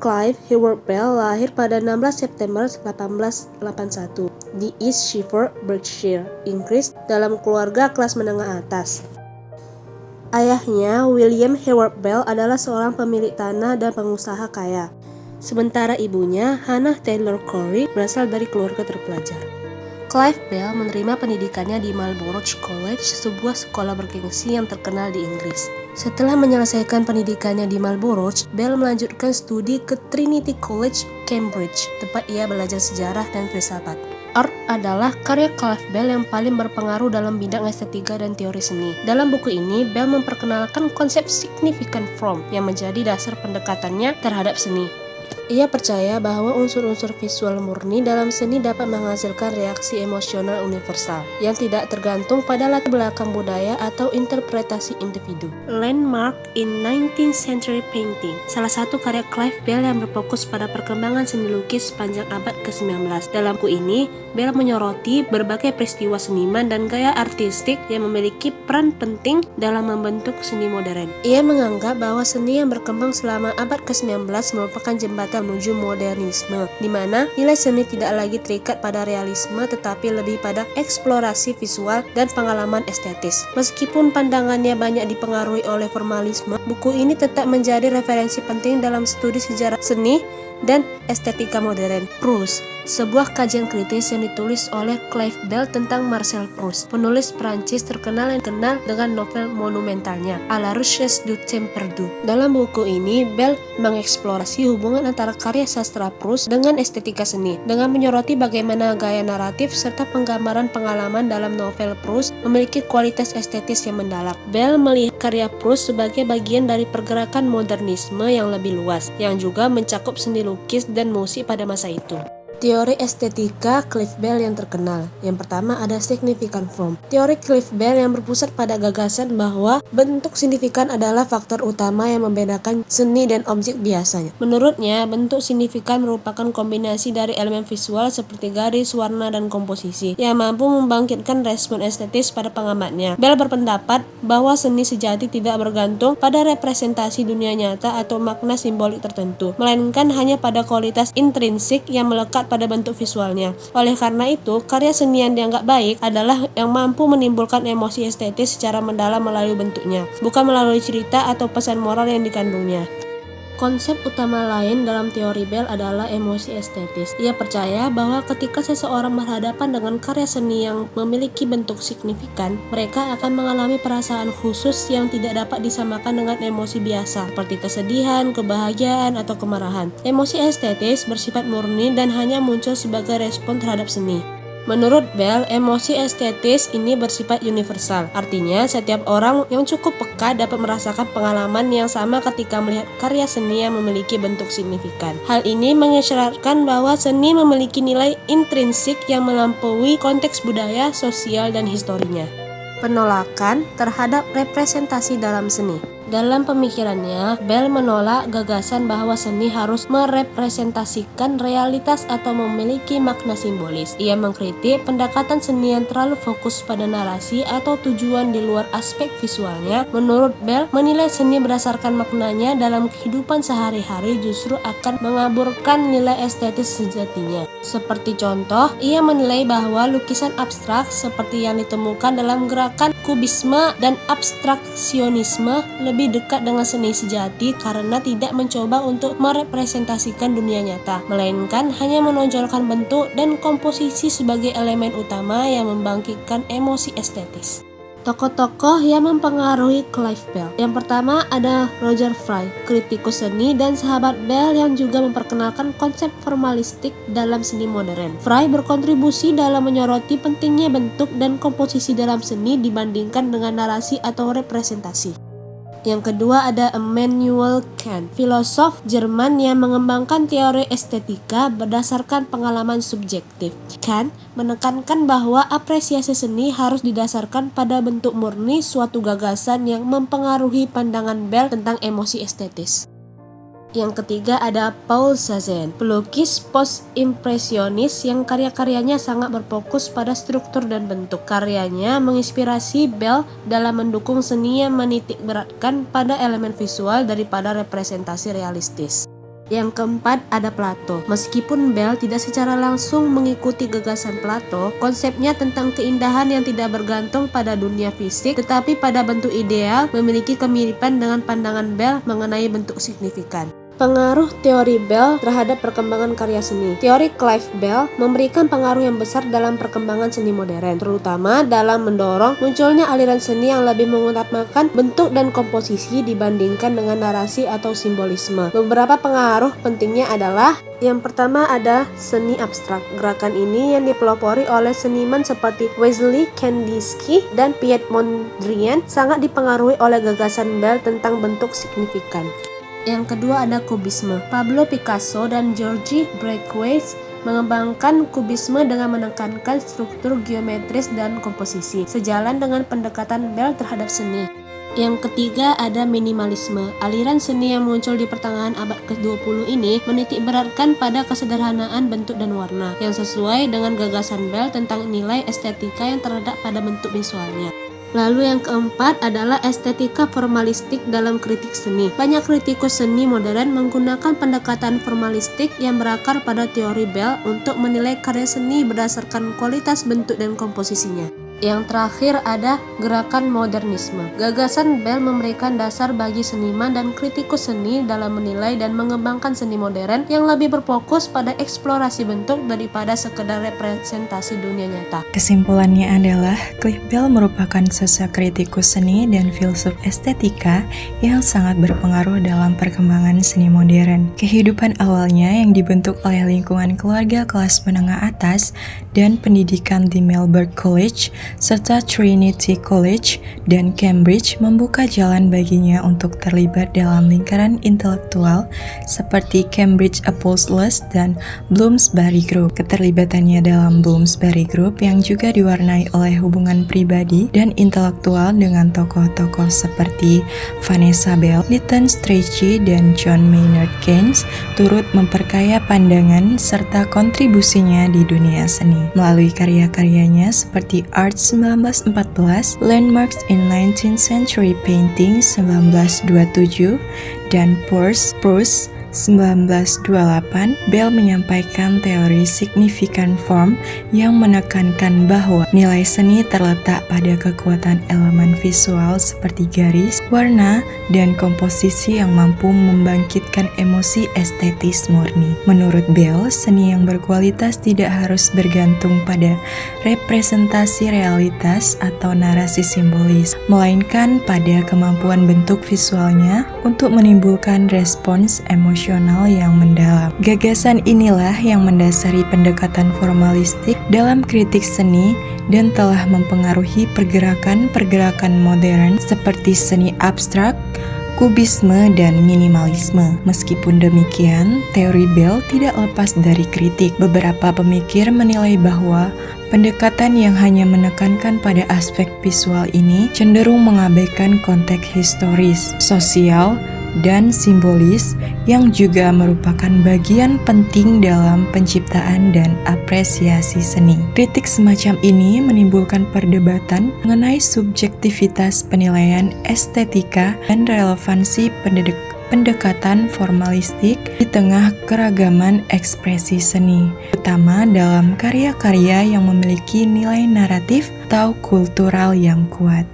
Clive Heward Bell lahir pada 16 September 1881 di East Sheffield, Berkshire, Inggris dalam keluarga kelas menengah atas. Ayahnya, William Heward Bell, adalah seorang pemilik tanah dan pengusaha kaya. Sementara ibunya, Hannah Taylor Corey, berasal dari keluarga terpelajar. Clive Bell menerima pendidikannya di Marlborough College, sebuah sekolah bergengsi yang terkenal di Inggris. Setelah menyelesaikan pendidikannya di Marlborough, Bell melanjutkan studi ke Trinity College, Cambridge, tempat ia belajar sejarah dan filsafat. Art adalah karya Clive Bell yang paling berpengaruh dalam bidang estetika dan teori seni. Dalam buku ini, Bell memperkenalkan konsep significant form yang menjadi dasar pendekatannya terhadap seni. Ia percaya bahwa unsur-unsur visual murni dalam seni dapat menghasilkan reaksi emosional universal yang tidak tergantung pada latar belakang budaya atau interpretasi individu. Landmark in 19th Century Painting, salah satu karya Clive Bell yang berfokus pada perkembangan seni lukis sepanjang abad ke-19. Dalam buku ini, Bell menyoroti berbagai peristiwa seniman dan gaya artistik yang memiliki peran penting dalam membentuk seni modern. Ia menganggap bahwa seni yang berkembang selama abad ke-19 merupakan jembatan menuju modernisme, di mana nilai seni tidak lagi terikat pada realisme tetapi lebih pada eksplorasi visual dan pengalaman estetis. Meskipun pandangannya banyak dipengaruhi oleh formalisme, buku ini tetap menjadi referensi penting dalam studi sejarah seni dan estetika modern. Proust, sebuah kajian kritis yang ditulis oleh Clive Bell tentang Marcel Proust, penulis Prancis terkenal yang dikenal dengan novel monumentalnya A la Recherche du Temps Perdu. Dalam buku ini, Bell mengeksplorasi hubungan antara karya sastra Proust dengan estetika seni, dengan menyoroti bagaimana gaya naratif serta penggambaran pengalaman dalam novel Proust memiliki kualitas estetis yang mendalam. Bell melihat karya Proust sebagai bagian dari pergerakan modernisme yang lebih luas, yang juga mencakup seni lukis dan musik pada masa itu. Teori estetika Clive Bell yang terkenal. Yang pertama ada significant form. Teori Clive Bell yang berpusat pada gagasan bahwa bentuk signifikan adalah faktor utama yang membedakan seni dan objek biasanya. Menurutnya, bentuk signifikan merupakan kombinasi dari elemen visual seperti garis, warna, dan komposisi yang mampu membangkitkan respon estetis pada pengamatnya. Bell berpendapat bahwa seni sejati tidak bergantung pada representasi dunia nyata atau makna simbolik tertentu, melainkan hanya pada kualitas intrinsik yang melekat pada bentuk visualnya. Oleh karena itu, karya seni yang dianggap baik adalah yang mampu menimbulkan emosi estetis secara mendalam melalui bentuknya, bukan melalui cerita atau pesan moral yang dikandungnya. Konsep utama lain dalam teori Bell adalah emosi estetis. Ia percaya bahwa ketika seseorang berhadapan dengan karya seni yang memiliki bentuk signifikan, mereka akan mengalami perasaan khusus yang tidak dapat disamakan dengan emosi biasa, seperti kesedihan, kebahagiaan, atau kemarahan. Emosi estetis bersifat murni dan hanya muncul sebagai respon terhadap seni. Menurut Bell, emosi estetis ini bersifat universal. Artinya, setiap orang yang cukup peka dapat merasakan pengalaman yang sama ketika melihat karya seni yang memiliki bentuk signifikan. Hal ini mengisyaratkan bahwa seni memiliki nilai intrinsik yang melampaui konteks budaya, sosial, dan historinya. Penolakan terhadap representasi dalam seni. Dalam pemikirannya, Bell menolak gagasan bahwa seni harus merepresentasikan realitas atau memiliki makna simbolis. Ia mengkritik pendekatan seni yang terlalu fokus pada narasi atau tujuan di luar aspek visualnya. Menurut Bell, menilai seni berdasarkan maknanya dalam kehidupan sehari-hari justru akan mengaburkan nilai estetis sejatinya. Seperti contoh, ia menilai bahwa lukisan abstrak seperti yang ditemukan dalam gerakan kubisme dan abstraksionisme lebih dekat dengan seni sejati karena tidak mencoba untuk merepresentasikan dunia nyata, melainkan hanya menonjolkan bentuk dan komposisi sebagai elemen utama yang membangkitkan emosi estetis. Tokoh-tokoh yang mempengaruhi Clive Bell. Yang pertama ada Roger Fry, kritikus seni dan sahabat Bell yang juga memperkenalkan konsep formalistik dalam seni modern. Fry berkontribusi dalam menyoroti pentingnya bentuk dan komposisi dalam seni dibandingkan dengan narasi atau representasi. Yang kedua ada Immanuel Kant, filosof Jerman yang mengembangkan teori estetika berdasarkan pengalaman subjektif. Kant menekankan bahwa apresiasi seni harus didasarkan pada bentuk murni, suatu gagasan yang mempengaruhi pandangan Bell tentang emosi estetis. Yang ketiga ada Paul Cézanne, pelukis post-impresionis yang karya-karyanya sangat berfokus pada struktur dan bentuk. Karyanya menginspirasi Bell dalam mendukung seni yang menitikberatkan pada elemen visual daripada representasi realistis. Yang keempat ada Plato. Meskipun Bell tidak secara langsung mengikuti gagasan Plato, konsepnya tentang keindahan yang tidak bergantung pada dunia fisik tetapi pada bentuk ideal memiliki kemiripan dengan pandangan Bell mengenai bentuk signifikan. Pengaruh teori Bell terhadap perkembangan karya seni. Teori Clive Bell memberikan pengaruh yang besar dalam perkembangan seni modern, terutama dalam mendorong munculnya aliran seni yang lebih mengutamakan bentuk dan komposisi dibandingkan dengan narasi atau simbolisme. Beberapa pengaruh pentingnya adalah: yang pertama ada seni abstrak. Gerakan ini yang dipelopori oleh seniman seperti Wassily Kandinsky dan Piet Mondrian sangat dipengaruhi oleh gagasan Bell tentang bentuk signifikan. Yang kedua ada kubisme. Pablo Picasso dan Georges Braque mengembangkan kubisme dengan menekankan struktur geometris dan komposisi, sejalan dengan pendekatan Bell terhadap seni. Yang ketiga ada minimalisme. Aliran seni yang muncul di pertengahan abad ke-20 ini menitik beratkan pada kesederhanaan bentuk dan warna, yang sesuai dengan gagasan Bell tentang nilai estetika yang terletak pada bentuk visualnya. Lalu yang keempat adalah estetika formalistik dalam kritik seni. Banyak kritikus seni modern menggunakan pendekatan formalistik yang berakar pada teori Bell untuk menilai karya seni berdasarkan kualitas bentuk dan komposisinya. Yang terakhir ada gerakan modernisme. Gagasan Bell memberikan dasar bagi seniman dan kritikus seni dalam menilai dan mengembangkan seni modern yang lebih berfokus pada eksplorasi bentuk daripada sekedar representasi dunia nyata. Kesimpulannya adalah Clive Bell merupakan sosok kritikus seni dan filsuf estetika yang sangat berpengaruh dalam perkembangan seni modern. Kehidupan awalnya yang dibentuk oleh lingkungan keluarga kelas menengah atas dan pendidikan di Melbourne College serta Trinity College dan Cambridge membuka jalan baginya untuk terlibat dalam lingkaran intelektual seperti Cambridge Apostles dan Bloomsbury Group. Keterlibatannya dalam Bloomsbury Group yang juga diwarnai oleh hubungan pribadi dan intelektual dengan tokoh-tokoh seperti Vanessa Bell, Lytton Strachey, dan John Maynard Keynes turut memperkaya pandangan serta kontribusinya di dunia seni. Melalui karya-karyanya seperti Art 1914, Landmarks in 19th Century Painting 1927, dan Prose 1928, Bell menyampaikan teori significant form yang menekankan bahwa nilai seni terletak pada kekuatan elemen visual seperti garis, warna, dan komposisi yang mampu membangkitkan emosi estetis murni. Menurut Bell, seni yang berkualitas tidak harus bergantung pada representasi realitas atau narasi simbolis, melainkan pada kemampuan bentuk visualnya untuk menimbulkan respons emosional yang mendalam. Gagasan inilah yang mendasari pendekatan formalistik dalam kritik seni dan telah mempengaruhi pergerakan-pergerakan modern seperti seni abstrak, kubisme, dan minimalisme. Meskipun demikian, teori Bell tidak lepas dari kritik. Beberapa pemikir menilai bahwa pendekatan yang hanya menekankan pada aspek visual ini cenderung mengabaikan konteks historis, sosial, dan simbolis yang juga merupakan bagian penting dalam penciptaan dan apresiasi seni. Kritik semacam ini menimbulkan perdebatan mengenai subjektivitas penilaian estetika dan relevansi pendekatan formalistik di tengah keragaman ekspresi seni, terutama dalam karya-karya yang memiliki nilai naratif atau kultural yang kuat.